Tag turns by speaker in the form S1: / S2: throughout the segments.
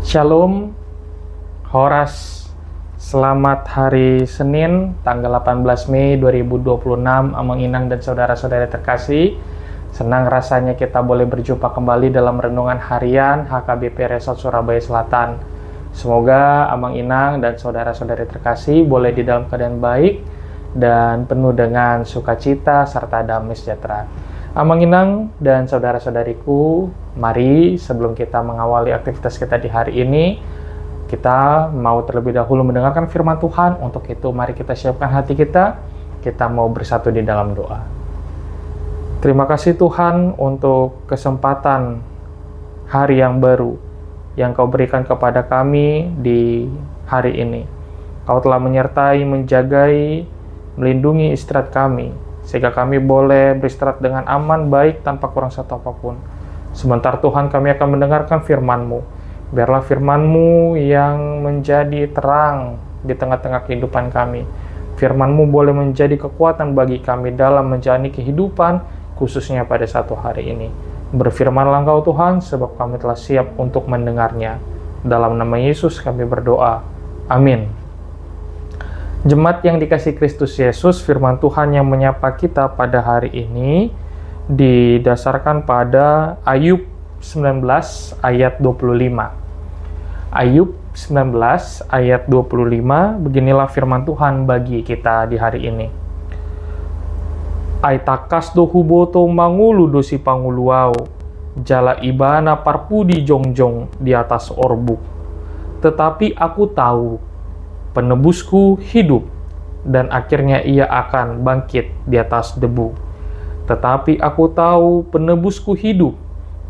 S1: Shalom, Horas. Selamat hari Senin, tanggal 18 Mei 2026, Amang Inang dan saudara-saudara terkasih. Senang rasanya kita boleh berjumpa kembali dalam renungan harian HKBP Resort Surabaya Selatan. Semoga Amang Inang dan saudara-saudari terkasih boleh di dalam keadaan baik dan penuh dengan sukacita serta damai sejahtera. Amang Inang dan saudara-saudariku, mari sebelum kita mengawali aktivitas kita di hari ini, kita mau terlebih dahulu mendengarkan firman Tuhan. Untuk itu mari kita siapkan hati kita mau bersatu di dalam doa. Terima kasih Tuhan untuk kesempatan hari yang baru yang Kau berikan kepada kami di hari ini. Kau telah menyertai, menjagai, melindungi istirahat kami, sehingga kami boleh beristirahat dengan aman, baik, tanpa kurang satu apapun. Sebentar Tuhan kami akan mendengarkan firman-Mu. Biarlah firman-Mu yang menjadi terang di tengah-tengah kehidupan kami. Firman-Mu boleh menjadi kekuatan bagi kami dalam menjalani kehidupan, khususnya pada satu hari ini. Berfirmanlah Engkau Tuhan, sebab kami telah siap untuk mendengarnya. Dalam nama Yesus kami berdoa. Amin. Jemaat yang dikasihi Kristus Yesus, firman Tuhan yang menyapa kita pada hari ini didasarkan pada Ayub 19 ayat 25. Ayub 19 ayat 25, beginilah firman Tuhan bagi kita di hari ini. Aitakas do huboto mangulu dosi panguluau, jala ibana parpudi jongjong di atas orbuk. Tetapi aku tahu penebusku hidup, dan akhirnya ia akan bangkit di atas debu. Tetapi aku tahu penebusku hidup,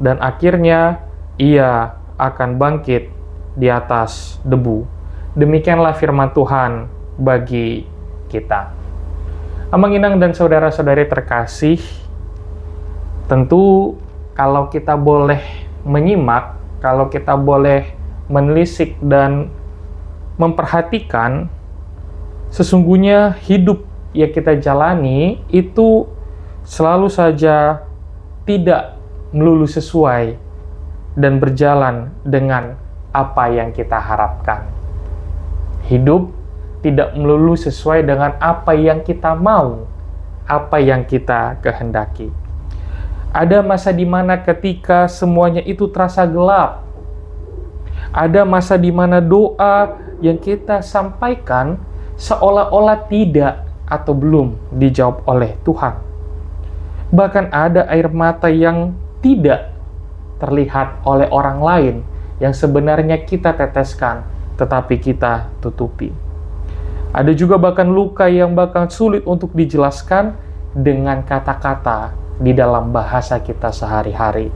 S1: dan akhirnya ia akan bangkit di atas debu. Demikianlah firman Tuhan bagi kita. Amang Inang dan saudara-saudari terkasih, tentu kalau kita boleh menyimak, kalau kita boleh menelisik dan memperhatikan, sesungguhnya hidup yang kita jalani itu selalu saja tidak melulu sesuai dan berjalan dengan apa yang kita harapkan. Hidup tidak melulu sesuai dengan apa yang kita mau, apa yang kita kehendaki. Ada masa di mana ketika semuanya itu terasa gelap. Ada masa di mana doa yang kita sampaikan seolah-olah tidak atau belum dijawab oleh Tuhan. Bahkan ada air mata yang tidak terlihat oleh orang lain yang sebenarnya kita teteskan, tetapi kita tutupi. Ada juga bahkan luka yang bahkan sulit untuk dijelaskan dengan kata-kata di dalam bahasa kita sehari-hari.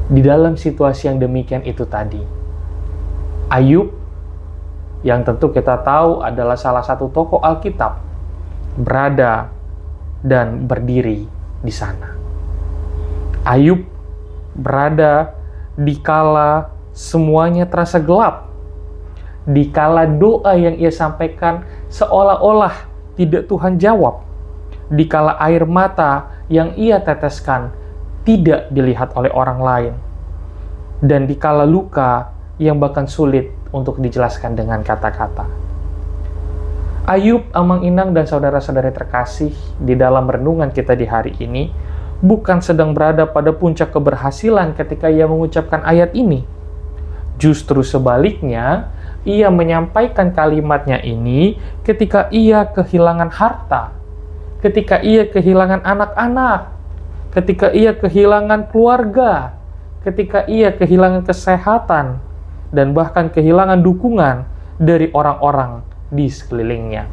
S1: Di dalam situasi yang demikian itu tadi, Ayub, yang tentu kita tahu adalah salah satu tokoh Alkitab, berada dan berdiri di sana. Ayub berada di kala semuanya terasa gelap, di kala doa yang ia sampaikan seolah-olah tidak Tuhan jawab, di kala air mata yang ia teteskan tidak dilihat oleh orang lain, dan di kala luka yang bahkan sulit untuk dijelaskan dengan kata-kata. Ayub, Amang Inang dan saudara-saudari terkasih, di dalam renungan kita di hari ini bukan sedang berada pada puncak keberhasilan ketika ia mengucapkan ayat ini. Justru sebaliknya, ia menyampaikan kalimatnya ini ketika ia kehilangan harta, ketika ia kehilangan anak-anak, ketika ia kehilangan keluarga, ketika ia kehilangan kesehatan, dan bahkan kehilangan dukungan dari orang-orang di sekelilingnya.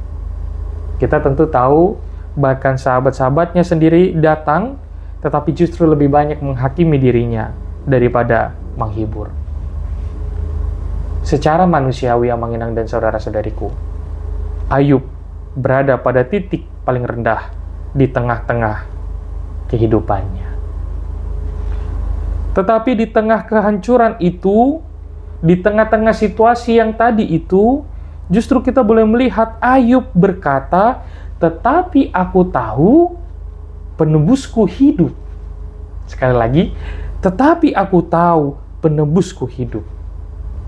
S1: Kita tentu tahu, bahkan sahabat-sahabatnya sendiri datang, tetapi justru lebih banyak menghakimi dirinya daripada menghibur. Secara manusiawi, Amang Inang dan saudara-saudariku, Ayub berada pada titik paling rendah di tengah-tengah kehidupannya. Tetapi di tengah kehancuran itu, di tengah-tengah situasi yang tadi itu, justru kita boleh melihat Ayub berkata, tetapi aku tahu penebusku hidup. Sekali lagi, tetapi aku tahu penebusku hidup.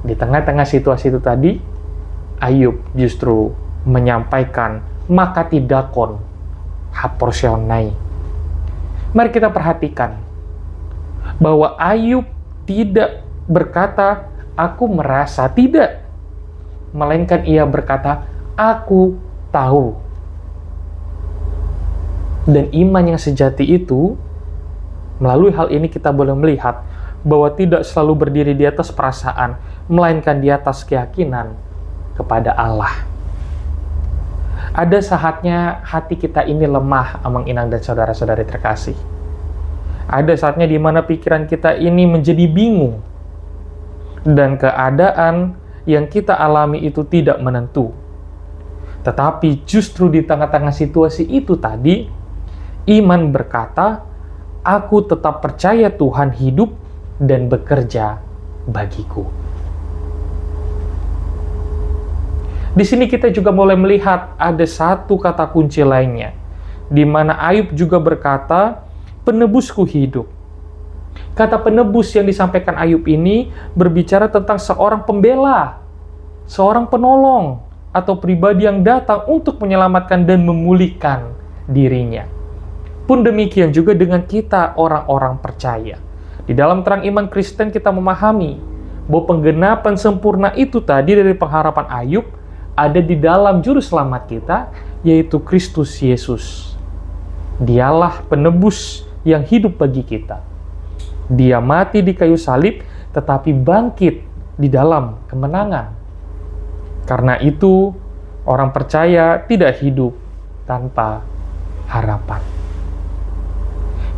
S1: Di tengah-tengah situasi itu tadi, Ayub justru menyampaikan makatidakon haporsionai. Mari kita perhatikan bahwa Ayub tidak berkata, aku merasa, tidak. Melainkan ia berkata, aku tahu. Dan iman yang sejati itu, melalui hal ini kita boleh melihat bahwa tidak selalu berdiri di atas perasaan, melainkan di atas keyakinan kepada Allah. Ada saatnya hati kita ini lemah, Amang Inang dan saudara-saudari terkasih. Ada saatnya di mana pikiran kita ini menjadi bingung, dan keadaan yang kita alami itu tidak menentu. Tetapi justru di tengah-tengah situasi itu tadi, iman berkata, aku tetap percaya Tuhan hidup dan bekerja bagiku. Di sini kita juga mulai melihat ada satu kata kunci lainnya, di mana Ayub juga berkata, penebusku hidup. Kata penebus yang disampaikan Ayub ini berbicara tentang seorang pembela, seorang penolong, atau pribadi yang datang untuk menyelamatkan dan memulihkan dirinya. Pun demikian juga dengan kita orang-orang percaya. Di dalam terang iman Kristen kita memahami bahwa penggenapan sempurna itu tadi dari pengharapan Ayub ada di dalam juru selamat kita, yaitu Kristus Yesus. Dialah penebus yang hidup bagi kita. Dia mati di kayu salib, tetapi bangkit di dalam kemenangan. Karena itu, orang percaya tidak hidup tanpa harapan.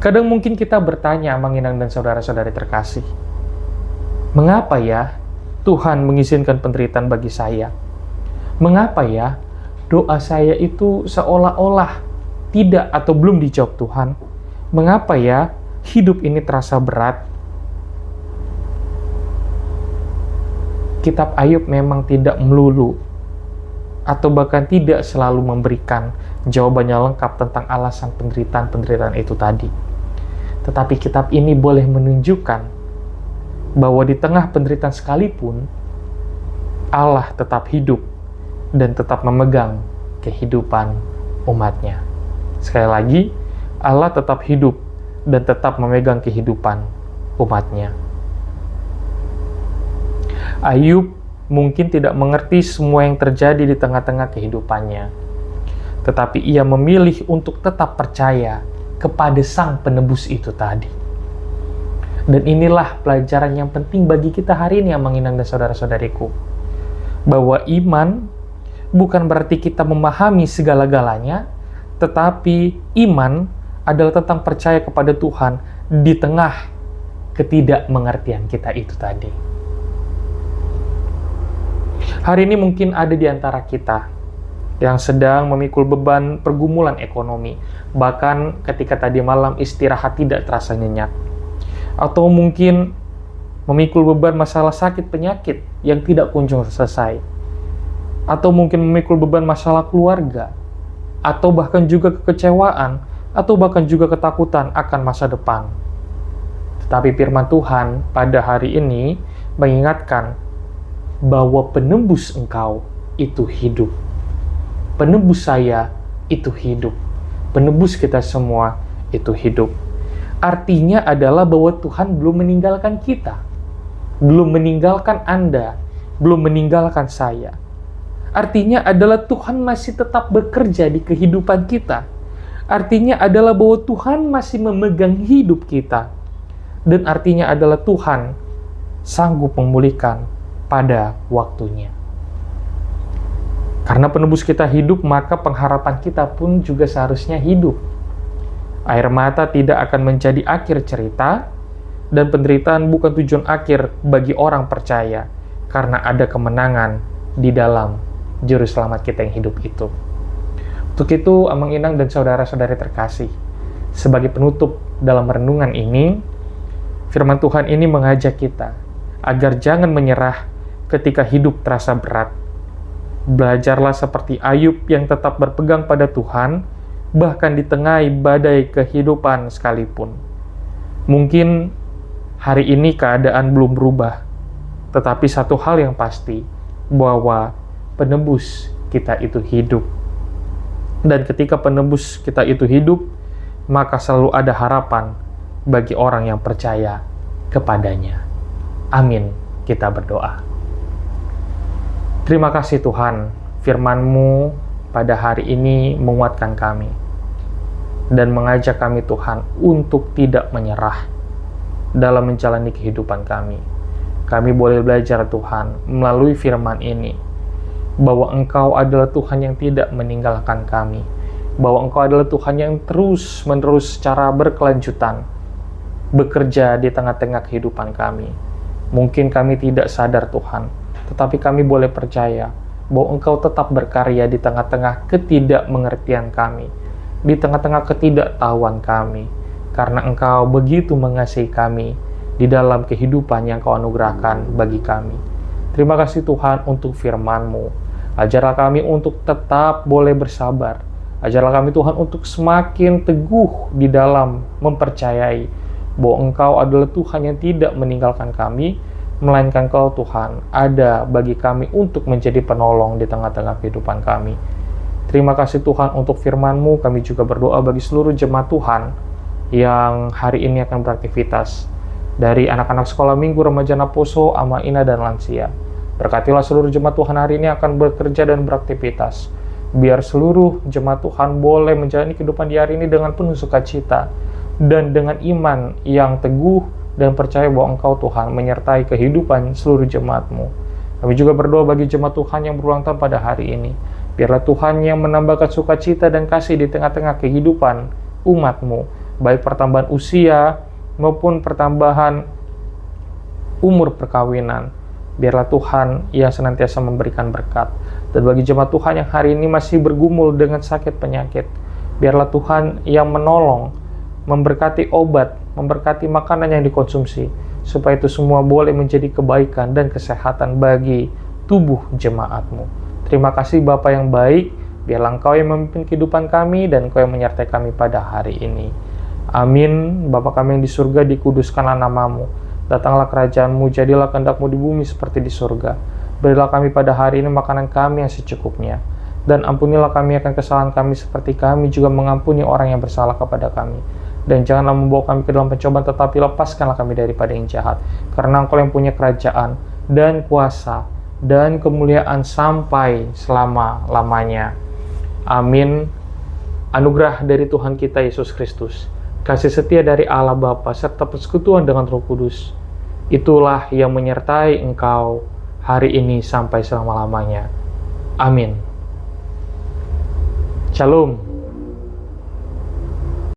S1: Kadang mungkin kita bertanya, Amang Inang dan saudara-saudari terkasih, mengapa ya Tuhan mengizinkan penderitaan bagi saya? Mengapa ya doa saya itu seolah-olah tidak atau belum dijawab Tuhan? Mengapa ya hidup ini terasa berat? Kitab Ayub memang tidak melulu atau bahkan tidak selalu memberikan jawabannya lengkap tentang alasan penderitaan-penderitaan itu tadi. Tetapi kitab ini boleh menunjukkan bahwa di tengah penderitaan sekalipun, Allah tetap hidup dan tetap memegang kehidupan umatnya. Sekali lagi, Allah tetap hidup dan tetap memegang kehidupan umatnya. Ayub mungkin tidak mengerti semua yang terjadi di tengah-tengah kehidupannya, tetapi ia memilih untuk tetap percaya kepada Sang Penebus itu tadi. Dan inilah pelajaran yang penting bagi kita hari ini, Amang Inang dan saudara-saudariku, bahwa iman bukan berarti kita memahami segala-galanya, tetapi iman adalah tentang percaya kepada Tuhan di tengah ketidakmengertian kita itu tadi. Hari ini mungkin ada di antara kita yang sedang memikul beban pergumulan ekonomi, bahkan ketika tadi malam istirahat tidak terasa nyenyak. Atau mungkin memikul beban masalah sakit penyakit yang tidak kunjung selesai. Atau mungkin memikul beban masalah keluarga, atau bahkan juga kekecewaan, atau bahkan juga ketakutan akan masa depan. Tetapi firman Tuhan pada hari ini mengingatkan bahwa penebus engkau itu hidup. Penebus saya itu hidup. Penebus kita semua itu hidup. Artinya adalah bahwa Tuhan belum meninggalkan kita. Belum meninggalkan Anda. Belum meninggalkan saya. Artinya adalah Tuhan masih tetap bekerja di kehidupan kita. Artinya adalah bahwa Tuhan masih memegang hidup kita. Dan artinya adalah Tuhan sanggup memulihkan pada waktunya. Karena penebus kita hidup, maka pengharapan kita pun juga seharusnya hidup. Air mata tidak akan menjadi akhir cerita, dan penderitaan bukan tujuan akhir bagi orang percaya, karena ada kemenangan di dalam Juru Selamat kita yang hidup itu. Untuk itu, Amang Inang dan saudara-saudari terkasih, sebagai penutup dalam renungan ini, firman Tuhan ini mengajak kita agar jangan menyerah ketika hidup terasa berat. Belajarlah seperti Ayub yang tetap berpegang pada Tuhan, bahkan di tengah badai kehidupan sekalipun. Mungkin hari ini keadaan belum berubah, Tetapi satu hal yang pasti, bahwa penebus kita itu hidup. Dan ketika penebus kita itu hidup, maka selalu ada harapan bagi orang yang percaya kepadanya. Amin. Kita berdoa. Terima kasih Tuhan, firman-Mu pada hari ini menguatkan kami dan mengajak kami Tuhan untuk tidak menyerah dalam menjalani kehidupan kami. Kami boleh belajar Tuhan melalui firman ini bahwa Engkau adalah Tuhan yang tidak meninggalkan kami, bahwa Engkau adalah Tuhan yang terus-menerus secara berkelanjutan bekerja di tengah-tengah kehidupan kami. Mungkin kami tidak sadar Tuhan, tetapi kami boleh percaya bahwa Engkau tetap berkarya di tengah-tengah ketidakmengertian kami, di tengah-tengah ketidaktahuan kami, karena Engkau begitu mengasihi kami di dalam kehidupan yang Kau anugerahkan bagi kami. Terima kasih Tuhan untuk firman-Mu. Ajarlah kami untuk tetap boleh bersabar. Ajarlah kami Tuhan untuk semakin teguh di dalam mempercayai bahwa Engkau adalah Tuhan yang tidak meninggalkan kami, melainkan Kau Tuhan ada bagi kami untuk menjadi penolong di tengah-tengah kehidupan kami. Terima kasih Tuhan untuk firman-Mu. Kami juga berdoa bagi seluruh jemaat Tuhan yang hari ini akan beraktivitas, dari anak-anak sekolah minggu, remaja Naposo, Ama Ina, dan lansia. Berkatilah seluruh jemaat Tuhan hari ini akan bekerja dan beraktivitas. Biar seluruh jemaat Tuhan boleh menjalani kehidupan di hari ini dengan penuh sukacita dan dengan iman yang teguh dan percaya bahwa Engkau Tuhan menyertai kehidupan seluruh jemaat-Mu. Kami juga berdoa bagi jemaat Tuhan yang berulang tahun pada hari ini. Biarlah Tuhan yang menambahkan sukacita dan kasih di tengah-tengah kehidupan umat-Mu, baik pertambahan usia maupun pertambahan umur perkawinan. Biarlah Tuhan yang senantiasa memberikan berkat. Dan bagi jemaat Tuhan yang hari ini masih bergumul dengan sakit penyakit, biarlah Tuhan yang menolong, memberkati obat, memberkati makanan yang dikonsumsi, supaya itu semua boleh menjadi kebaikan dan kesehatan bagi tubuh jemaat-Mu. Terima kasih Bapa yang baik, biarlah Engkau yang memimpin kehidupan kami dan Engkau yang menyertai kami pada hari ini. Amin. Bapa kami yang di surga, dikuduskanlah nama-Mu. Datanglah kerajaan-Mu, jadilah kehendak-Mu di bumi seperti di surga. Berilah kami pada hari ini makanan kami yang secukupnya. Dan ampunilah kami akan kesalahan kami seperti kami juga mengampuni orang yang bersalah kepada kami. Dan janganlah membawa kami ke dalam pencobaan, tetapi lepaskanlah kami daripada yang jahat. Karena Engkau yang punya kerajaan dan kuasa dan kemuliaan sampai selama-lamanya. Amin. Anugerah dari Tuhan kita Yesus Kristus, kasih setia dari Allah Bapa, serta persekutuan dengan Roh Kudus, itulah yang menyertai engkau hari ini sampai selama-lamanya. Amin. Shalom.